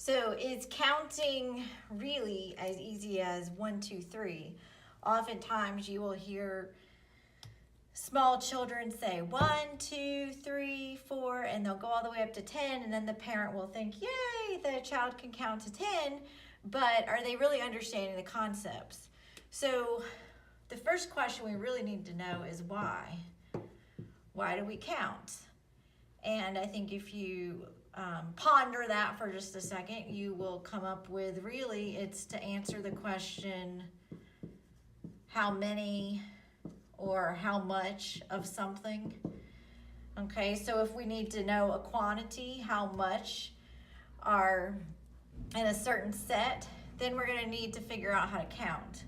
So is counting really as easy as 1, 2, 3? Oftentimes you will hear small children say 1, 2, 3, 4, and they'll go all the way up to 10, and then the parent will think, yay, the child can count to 10, but are they really understanding the concepts? So the first question we really need to know is why? Why do we count? And I think if you ponder that for just a second, you will come up with really it's to answer the question, how many or how much of something. Okay, so if we need to know a quantity, how much are in a certain set, then we're going to need to figure out how to count.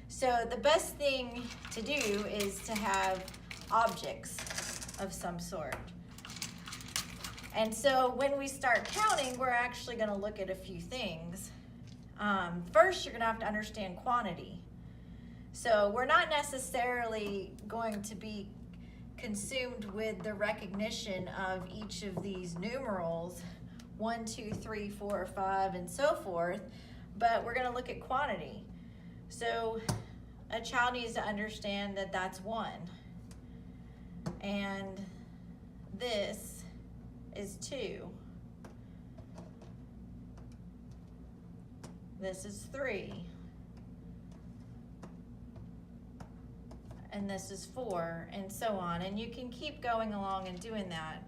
So the best thing to do is to have objects of some sort. And so when we start counting, we're actually going to look at a few things. First, you're going to have to understand quantity. So we're not necessarily going to be consumed with the recognition of each of these numerals, 1, 2, 3, 4, 5, and so forth, but we're going to look at quantity. So a child needs to understand that that's 1, and this is 2. This is 3. And this is 4, and so on. And you can keep going along and doing that.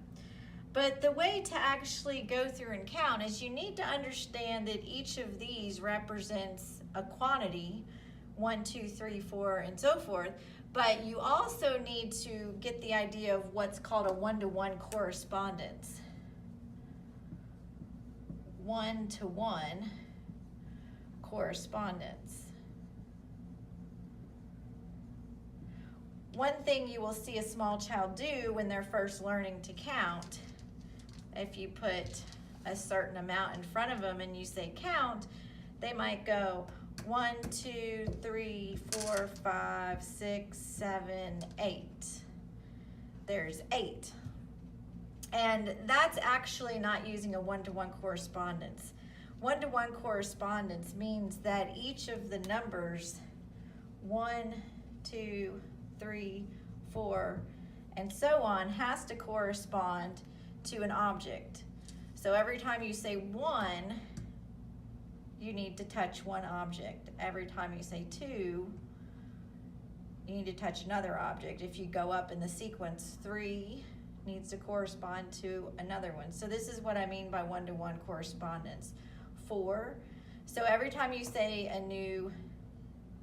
But the way to actually go through and count is you need to understand that each of these represents a quantity, 1, 2, 3, 4, and so forth. But you also need to get the idea of what's called a one-to-one correspondence. One-to-one correspondence. One thing you will see a small child do when they're first learning to count, if you put a certain amount in front of them and you say count, they might go 1, 2, 3, 4, 5, 6, 7, 8. There's 8. And that's actually not using a one-to-one correspondence. One-to-one correspondence means that each of the numbers 1, 2, 3, 4, and so on has to correspond to an object. So every time you say 1, you need to touch one object. Every time you say 2, you need to touch another object. If you go up in the sequence, 3 needs to correspond to another one. So this is what I mean by one-to-one correspondence. 4, so every time you say a new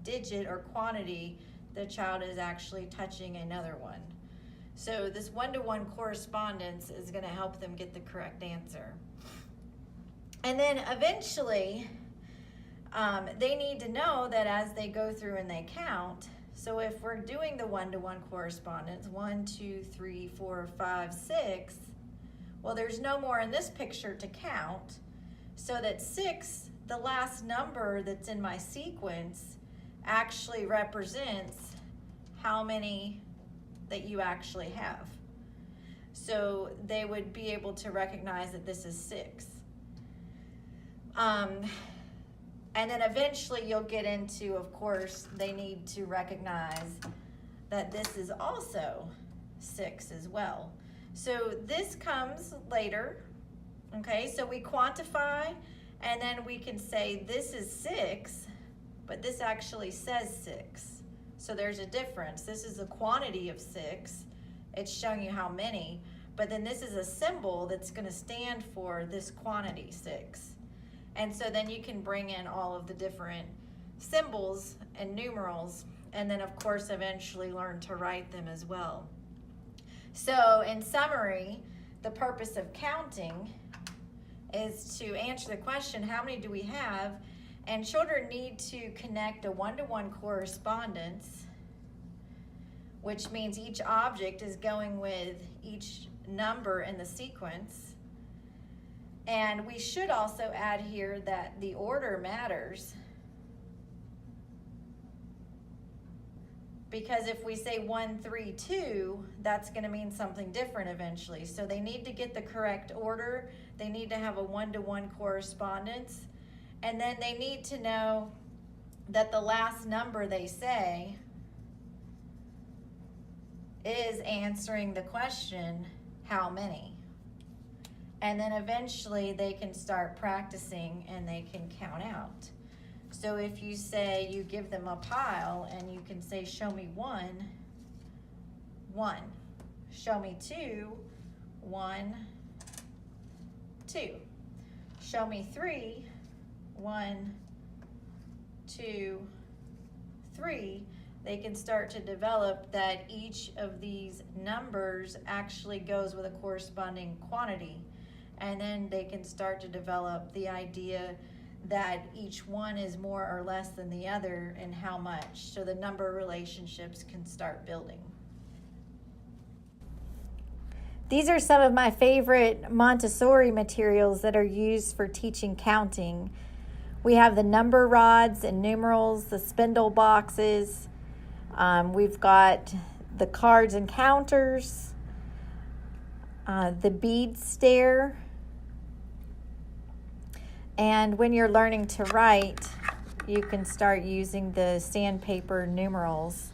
digit or quantity, the child is actually touching another one. So this one-to-one correspondence is going to help them get the correct answer. And then eventually, they need to know that as they go through and they count, so if we're doing the one-to-one correspondence, 1, 2, 3, 4, 5, 6, well, there's no more in this picture to count, so that 6, the last number that's in my sequence, actually represents how many that you actually have. So they would be able to recognize that this is 6. And then eventually you'll get into, of course, they need to recognize that this is also 6 as well. So this comes later, okay? So we quantify, and then we can say this is 6, but this actually says 6. So there's a difference. This is a quantity of 6. It's showing you how many, but then this is a symbol that's going to stand for this quantity, 6. And so then you can bring in all of the different symbols and numerals, and then of course eventually learn to write them as well. So in summary, the purpose of counting is to answer the question, how many do we have? And children need to connect a one-to-one correspondence, which means each object is going with each number in the sequence. And we should also add here that the order matters. Because if we say 1, 3, 2, that's going to mean something different eventually. So they need to get the correct order. They need to have a one-to-one correspondence. And then they need to know that the last number they say is answering the question, how many? And then eventually they can start practicing and they can count out. So if you say, you give them a pile and you can say, show me 1, 1. Show me 2, 1, 2. Show me 3, 1, 2, 3. They can start to develop that each of these numbers actually goes with a corresponding quantity. And then they can start to develop the idea that each one is more or less than the other and how much. So the number relationships can start building. These are some of my favorite Montessori materials that are used for teaching counting. We have the number rods and numerals, the spindle boxes. We've got the cards and counters, the bead stair. And when you're learning to write, you can start using the sandpaper numerals.